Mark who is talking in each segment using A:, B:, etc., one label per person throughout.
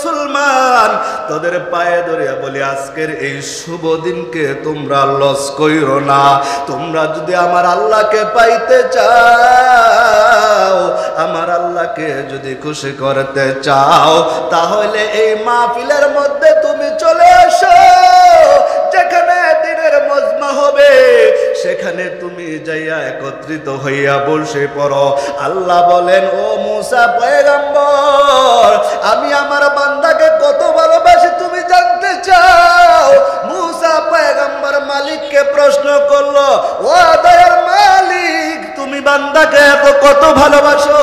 A: মুসলমান তোদের পায়ে ধরিয়া বলি আজকের এই শুভ দিনকে তোমরা লস কইরো না। তোমরা যদি আমার আল্লাহকে পাইতে চাও, আমার আল্লাহকে যদি খুশি করতে চাও, তাহলে এই মাহফিলের মধ্যে তুমি চলে আসো। যেখানে দিনের মজমা হবে সেখানে তুমি যাইয়া একত্রিত হইয়া বসে পড়ো। আল্লাহ বলেন, ও মুসা পয়গম্বর, আমি আমার বান্দাকে কত ভালোবাসি তুমি জানতে চাও? মুসা পয়গম্বর মালিককে প্রশ্ন করলো, ও দয়ার মালিক, তুমি বান্দাকে এত কত ভালোবাসো?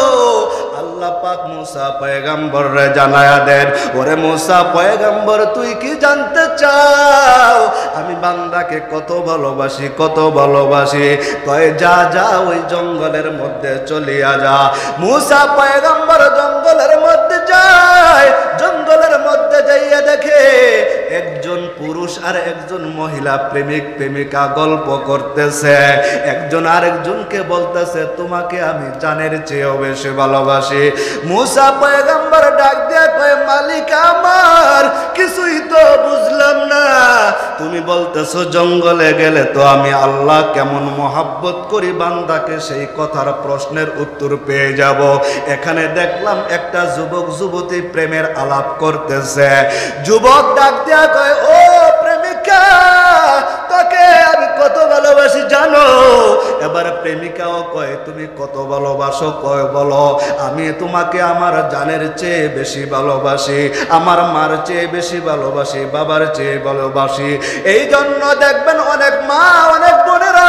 A: আল্লাহ পাক মুসা পয়গম্বররে জানায়া দেন, ওরে মুসা পয়গম্বর, তুই কি জানতে চাও আমি বান্দাকে কত ভালোবাসি, কত ভালোবাসি? কয়, যা যা ওই জঙ্গলের মধ্যে চলিয়া যা। মুসা পয়গম্বর জঙ্গলের মধ্যে যায়। জঙ্গলের মধ্যে যাইয়া দেখে একজন পুরুষ আর একজন মহিলা প্রেমিক প্রেমিকা গল্প করতেছে। একজন আরেকজনকে বলতেছে, তোমাকে আমি জানের চেয়েও বেশি ভালোবাসি। মুসা পয়গম্বর ডাক দিয়া কয়, মালিক আমার, কিছুই তো বুঝলাম না। তুমি বলতেছো জঙ্গলে গেলে তো আমি আল্লাহ কেমন মহাব্বত করি বান্দাকে, সেই কথার প্রশ্নের উত্তর পেয়ে যাব। এখানে দেখলাম একটা যুবক যুবতী প্রেমের আলাপ করতেছে। যুবক ডাক দিয়া কয়, ও প্রেমিকা, তোকে আমি কত ভালোবাসি জানো? এবার প্রেমিকাও কয়, তুমি কত ভালোবাসো? কয়, বলো। আমি তোমাকে আমার জানের চেয়ে বেশি ভালোবাসি, আমার মার চেয়ে বেশি ভালোবাসি, বাবার চেয়ে ভালোবাসি। এই জন্য দেখবেন অনেক মা, অনেক বোনেরা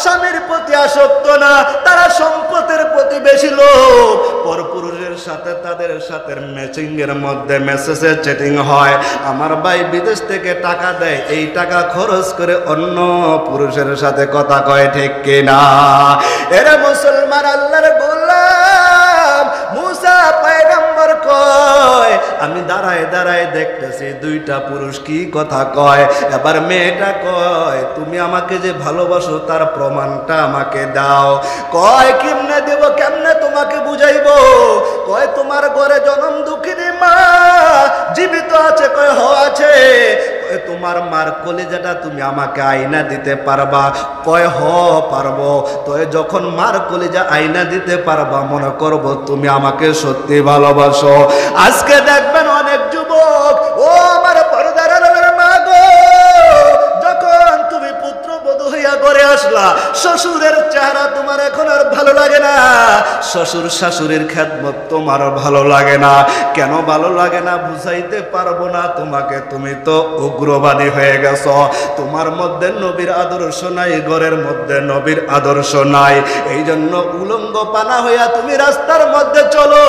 A: স্বামীর প্রতি আসক্ত না, তারা সম্পদের প্রতি বেশি লোভ। পরপুরুষের সাথে তাদের সাথে ম্যাচিং এর মধ্যে মেসেজে চ্যাটিং হয়। আমার ভাই বিদেশ থেকে টাকা দেয়, এই টাকা খরচ করে অন্য পুরুষের সাথে কথা কয়, ঠিক কিনা? এরা মুসলমান আল্লাহর গোলাম। মুসা পয়গম্বর কয়, আমি দাঁড়ায় দাঁড়ায় দেখতেছি দুইটা পুরুষ কি কথা কয়। এবার মেয়েটা কয়, তুমি আমাকে যে ভালোবাসো তার প্রমাণটা আমাকে দাও। কয়, কেমনে দেব, কেমনে তোমাকে বুঝাইবো? কয়, তোমার ঘরে জনম দুঃখিনী মা জীবিত আছে? কয়, হ আছে। তোমার মার কলিজাটা তুমি আমাকে আয়না দিতে পারবা? কয়, হ পারবো। তো যখন মার কলিজা আয়না দিতে পারবা, মনে করব তুমি আমাকে সত্যি ভালোবাসো। আজকে দেখবেন অনেক যুবক, ও আমার পর্দার আড়ালের মা গো, যখন তুমি পুত্রবধূ হইয়া ঘরে আসলা, শ্বশুরের চেহারা তোমার এখন আর ভালো লাগে না, শ্বশুর শাশুড়ির খেদমত তোমার ভালো লাগে না। কেন ভালো লাগে না বুঝাইতে পারবো না তোমাকে, তুমি তো উগ্রবাদী হয়ে গেছো। তোমার মধ্যে নবীর আদর্শ নাই, ঘরের মধ্যে নবীর আদর্শ নাই। এই জন্য উলঙ্গ পানা হইয়া তুমি রাস্তার মধ্যে চলো,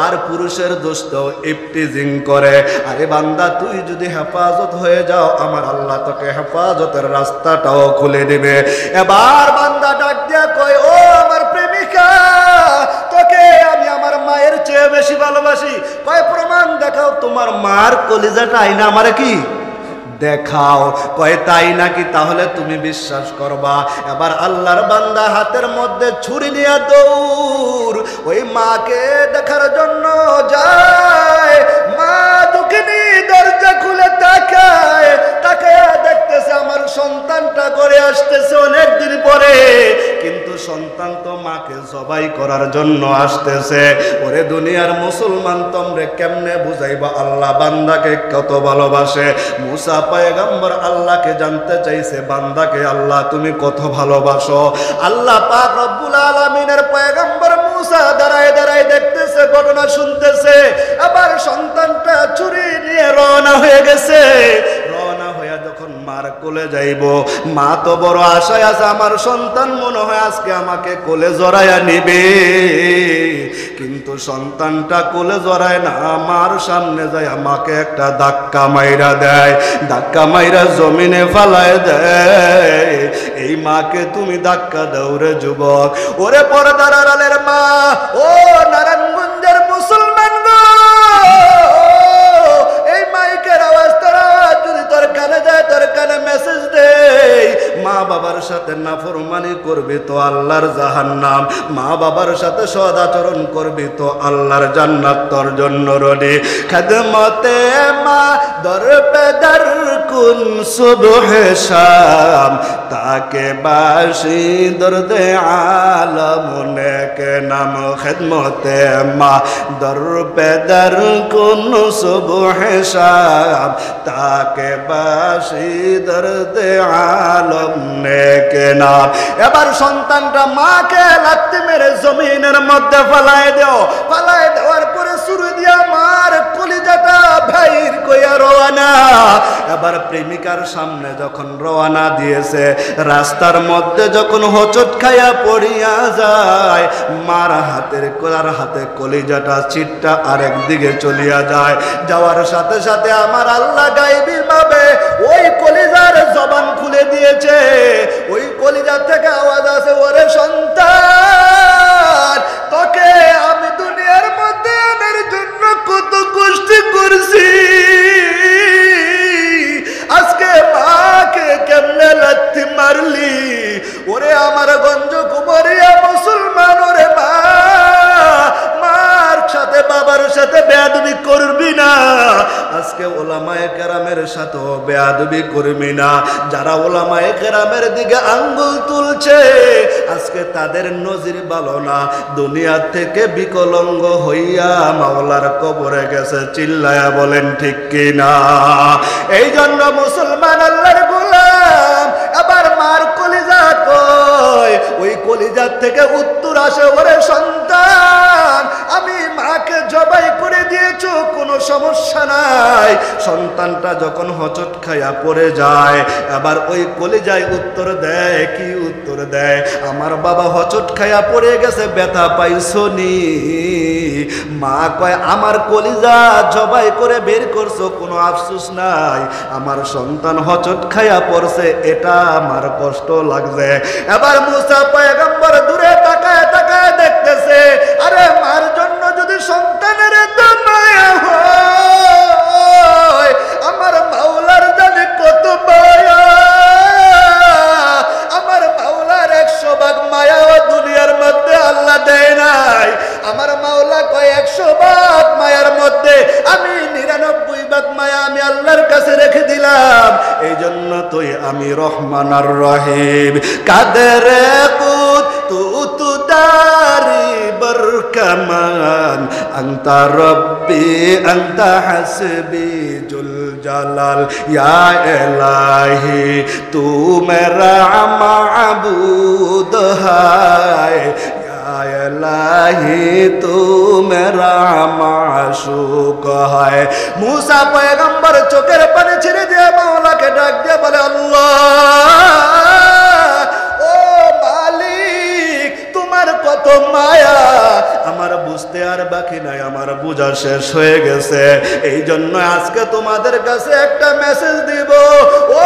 A: আর পুরুষের দোস্ত ইফটিজিং করে। আরে বান্দা, তুই যদি হেফাজত হয়ে যাও, আমার আল্লাহ তোকে হেফাজতের রাস্তাটাও খুলে দিবে। এবার বান্দা ডাক দিয়া কয়, ও আমার প্রেমিকা, তোকে আমি আমার মায়ের চেয়ে বেশি ভালোবাসি। কয়, প্রমাণ দেখাও, তোমার মার কলিজাটা আইনা আমারে কি দেখাও। কয়, তাই নাকি? তাহলে তুমি বিশ্বাস করবা। এবার আল্লাহর বান্দা হাতের মধ্যে ছুরি নিয়ে দৌড় ওই মাকে দেখার জন্য যায়। মা দুঃখিনী দরজা খুলে তাকায়, তাকায় দেখতেছে আমার সন্তানটা করে আসতেছে অনেকদিন পরে, কিন্তু সন্তান তো মাকে জবাই করার জন্য আসতেছে। ওরে দুনিয়ার মুসলমান, তোমরা কেমনে বুঝাইবা আল্লাহ বান্দাকে কত ভালোবাসে? মুসা পয়গম্বর আল্লাহকে জানতে চাইছে, বান্দাকে আল্লাহ তুমি কত ভালোবাসো? আল্লাহ পাক রব্বুল আলামিনের পয়গম্বর মুসা দাঁড়ায় দাঁড়ায় দেখতেছে, ঘটনা শুনতেছে। আবার সন্তানটা ছুরি নিয়ে রওনা হয়ে গেছে। রওনা হয়ে যখন মার কোলে যাইব, মা তো বড় আশায় আছে, আমার সন্তান মনে হয় আজকে আমাকে কোলে জড়াইয়া নিবে। কিন্তু সন্তানটা কোলে জড়ায় না, মার সামনে যায় আমাকে একটা ধাক্কা মাইরা দেয়, ধাক্কা মাইরা জমিনে ফালায় দেয়। এই মাকে তুমি ধাক্কা দাও রে যুবক। ওরে পর্দার আড়ালের মা, ও নারায়ণগঞ্জের মুসলমান গো, এই মাইকের আওয়াজ তোর যদি তোর কানে যায়, তোর কানে মেসেজ দে। মা বাবার সাথে সাথে নাফরমানি করবি তো আল্লাহর জাহান্নাম, মা বাবার সাথে সদাচরণ করবি তো আল্লাহর জান্নাত তোর জন্য রনি। খেদমতে মা দর পে দর কুন সুবহে শাম, তাকে বাসি দর্দে আলম নেকে নাম। খেদমতে মা দর পে দর কুন সুবহে শাম, তাকে বাসি দর্দে আলম নেকে নাম। এবার সন্তানটা মাকে লাত্তি মেরে জমিনের মধ্যে ফালায় দেও। ফালায় দেওয়ার পরে শুরু দিয়া মার কলিজাটা ভাইর কইয়া রওয়ানা। এবার প্রেমিকার সামনে যখন রওয়ানা দিয়েছে, রাস্তার মধ্যে যখন হোঁচট খাইয়া পড়িয়া যায়, মার হাতে কলিজাটা ছিটটা আরেক দিকে চলিয়া যায়। যাওয়ার সাথে সাথে আমার আল্লাহ গায়বী ভাবে ওই কলিজার জবান খুলে দিয়েছে। ওই কলিজা থেকে আওয়াজ আছে, ওরে সন্তান, তোকে আমি দুনিয়ার মধ্যে আনার জন্য কত কষ্ট করছি, আজকে মাকে কেমনে লাথি মারলি। ওরে আমার গঞ্জ কুমারিয়া মুসলমান, ওরে মা, মার সাথে বাবার সাথে বেয়াদবি করবি না। আজকে ওলামায়ে কেরামের সাথে বেয়াদবি করবি না। যারা ওলামায়ে কেরামের দিকে আঙ্গুল তুলছে, আজকে তাদের নজির ভালো না। দুনিয়া থেকে বিকলঙ্গ হইয়া মাওলার কবরে গেছে। চিল্লায়া বলেন ঠিক কিনা? এই জন্য মুসলমান আল্লাহর গোলাম, এবার মার কলিজা কয়, ওই কলিজার থেকে উত্তর আসে, ওরে সন্তান, আমি মাকে জবাই করে দিয়েছ, কোনো সমস্যা নাই। সন্তানটা যখন হোঁচট খাইয়া পড়ে যায়, আবার ওই কলিজায় উত্তর দেয়, কি উত্তর দেয়? আমার বাবা হোঁচট খাইয়া পড়ে গেছে, ব্যথা পাইছনি? মা কয়, আমার কলিজা জবাই করে বের করছো, কোনো আফসোস নাই। আমার সন্তান হোঁচট খাইয়া পড়ছে, এটা আমার কষ্ট লাগছে। এবার মুসা পয়গম্বর দূরে তাকায় তাকায় দেখতেছে, আরে মার জন্য যদি সন্তানের এত মায়া হয়, আমার মাওলার জানে কত মায়া। আমার মাওলার 100 ভাগ মায়া ও দুনিয়ার মধ্যে আল্লাহ দেয় নাই। আমার মাওলা কয় 100 ভাগ মায়ার মধ্যে আমি 99 ভাগ মায়া আমি আল্লাহর কাছে রেখে দিলাম। এই জন্য তুই আমি রহমান আর রহিম। কাদের কুত তু দারি বরকমান, আনতা রব্বি আনতা হাসবি জুল জালাল, ইয়া ইলাহি তু মেরা মাবুদ হায়, তু মেরা মাশুক হায়। মুসা পয়গম্বর চোখের পানি ছেড়ে দিয়ে মাওলাকে ডাক দিয়ে বলে, আল্লাহ, ও মালিক, তোমার কত মায়া, আমার বুঝতে আর বাকি নাই, আমার বোঝা শেষ হয়ে গেছে। এই জন্য আজকে তোমাদের কাছে একটা মেসেজ দিব, ও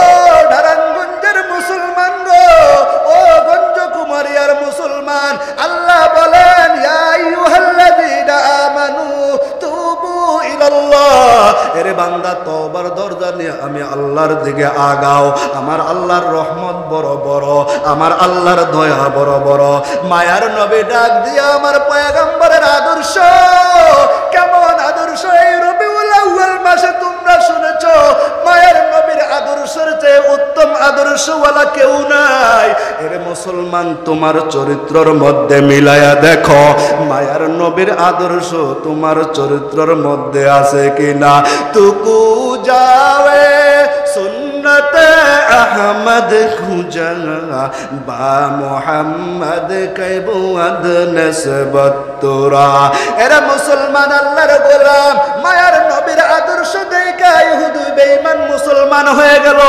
A: নারায়ণগঞ্জের মুসলমান গো, ও গঞ্জ কুমারিয়ার মুসলমান, আল্লাহ বলেন, ইয়া আইয়ুহাল্লাযীনা আমানু তুবু ইলাল্লাহ, এরে বান্দা তওবার দরজা নিয়ে আমি আল্লাহর দিকে আগাও। আমার আল্লাহর রহমত বড় বড়, আমার আল্লাহর দয়া বড় বড়। মায়ার নবী ডাক দিয়ে আমার পয়গম্বরের আদর্শ, কেমন আদর্শ এই রবিউল আউয়াল মাসে তোমরা শুনেছো। মায়ের নবীর আদর্শের চেয়ে উত্তম আদর্শওয়ালা কেউ নাই। এরে মুসলমান, তোমার চরিত্রের মধ্যে মিলায়া দেখো, মায়ার নবীর আদর্শ তোমার চরিত্রের মধ্যে আছে কিনা। তুকু যাওয়ে সুন্নতে আহমদ খুঁজা বা মোহাম্মদ কৈবুয়াদ নসবত তোরা। এরা মুসলমান আল্লাহর গোলাম, মায়ার নবীর আদর্শ দেখা ইহুদি বেঈমান মুসলমান হয়ে গেল।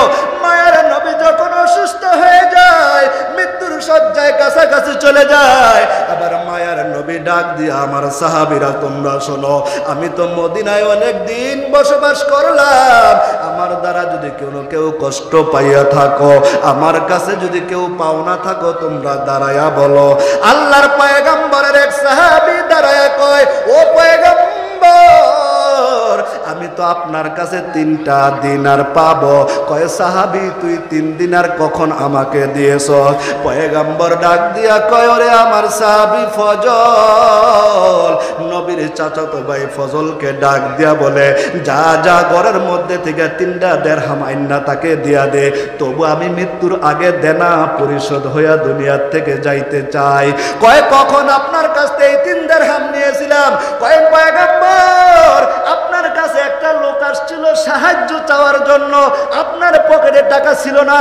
A: মায়ার নবী যখন অসুস্থ হয়ে যায়, মৃত্যুর শয্যায় কাছাকাছি চলে যায়, আবার মায়ার নবী ডাক দিয়ে, আমার সাহাবীরা তোমরা শোনো, আমি তো মদিনায় অনেক দিন বসবাস করলাম, আমার দ্বারা যদি কেউ কষ্ট পাইয়া থাকো, আমার কাছে যদি কেউ পাওনা থাকো, তোমরা দাঁড়ায়া বলো। আল্লাহর পয়গম্বরের এক সাহাবী দাঁড়ায়া কয়, ও পয়গম্বর, আমি তো আপনার কাছে 3টা দিনার পাবো। কয় সাহাবী তুই 3 দিনার কখন আমাকে দিয়েছ? পয়গম্বর ডাক দিয়া কয় ওরে আমার সাহাবী ফজল, নবীর চাচাতো ভাই ফজলকে ডাক দিয়া বলে যা যা ঘরের মধ্যে থেকে 3টা দিরহাম আইনা তাকে দিয়া দে, তবু আমি মৃত্যুর আগে দেনা পরিশোধ হইয়া দুনিয়ার থেকে যাইতে চাই। কয় কখন আপনার কাছ থেকে এই 3 দিরহাম নিয়েছিলাম? কয় পয়গম্বর আপনার কাছে একটা লোক আসছিল সাহায্য চাওয়ার জন্য, আপনার পকেটে টাকা ছিল না,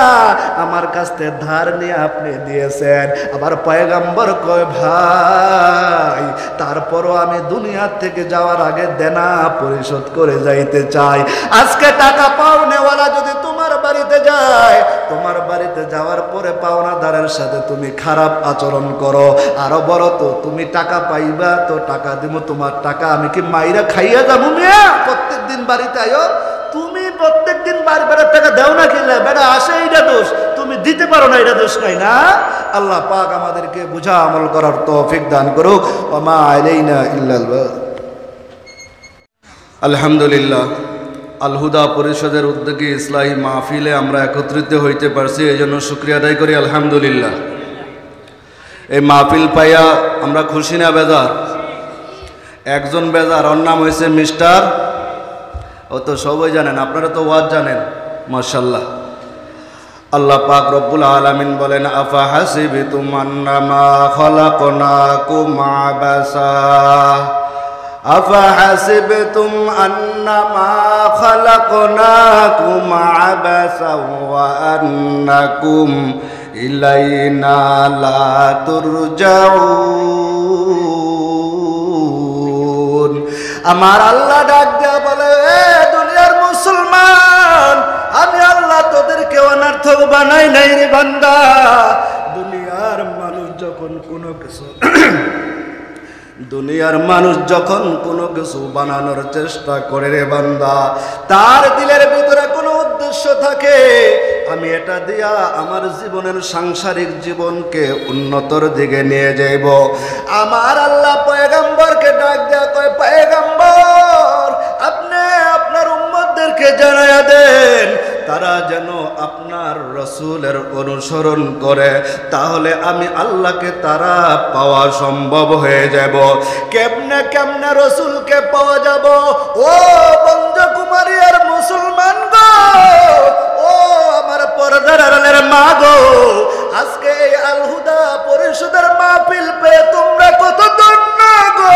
A: আমার কাছ থেকে ধার নিয়ে আপনি দিয়েছেন। আবার পয়গম্বর কয় ভাই তারপরও আমি দুনিয়া থেকে যাওয়ার আগে দেনা পরিশোধ করে যাইতে চাই। আজকে টাকা পাওনেওয়ালা যদি তোমার বাড়িতে যায়, তোমার বাড়িতে যাওয়ার পরে পাওনাদারের সাথে তুমি খারাপ আচরণ করো, আরো বড় তো তুমি টাকা পাইবা তো টাকা দিব, তোমার টাকা আমি কি মাইরা খাইয়া যাবো? মিয়া প্রত্যেকদিন বাড়িতে আয়ো, তুমি প্রত্যেকদিন বাড়ির টাকা দাও না, খেলে বেটা আসে এটা দোষ, তুমি দিতে পারো না এটা দোষ নাই না। আল্লাহ পাক আমাদেরকে বুঝা আমল করার তৌফিক দান করুক। ওয়া মা আলাইনা ইল্লাল বালাগ। আলহামদুলিল্লাহ, আল হুদা পরিষদের উদ্যোগে ইসলাহী মাহফিলে আমরা একত্রিত হইতে পারছি, এই জন্য শুকরিয়া আদায় করি আলহামদুলিল্লাহ। এই মাহফিল পাইয়া আমরা খুশি না বেজার? একজন বেজার, ওর নাম হয়েছে মিস্টার, ও তো সবাই জানেন, আপনারা তো ওয়াজ জানেন মাশাআল্লাহ। আল্লাহ পাক রব্বুল আলামিন বলেন আফা হাসিবতুম আন্নামা খালাকনাকুম আবাসা, আফা হাসিবতুম আন্নামা খালাকনাকুম আবাসা ওয়া আন্নাকুম ইলাইনা লা তুরজাউন। আমার আল্লাহ ডাক দেয়া বলে এ দুনিয়ার মুসলমান, আমি আল্লাহ তোদেরকে অনার্থক বানাই নাই রে বান্দা। দুনিয়ার মানুষ যখন কোনো কিছু বানানোর চেষ্টা করে রে বান্দা, তার দিলের ভিতরে কোনো উদ্দেশ্য থাকে, আমি এটা দিয়া আমার জীবনের সাংসারিক জীবনকে উন্নতর দিকে নিয়ে যাইব। আমার আল্লাহ পয়গম্বরকে ডাক দেয়া কয় পয়গম্বর আপনি আপনার উম্মতদেরকে জানায়া দেন তারা যেন আপনার রসুলের অনুসরণ করে, তাহলে আমি আল্লাহকে তারা পাওয়া সম্ভব হয়ে যাব। কেমনে কেমনে রসুলকে পাওয়া যাব? ও বন্ধু কুমারী আর মুসলমান গো, ও আমার পর্দার আড়ালের মা গো, আজকে এই আল হুদা পরিষদের মাহফিল পেয়ে তোমরা কত ধন্য গো।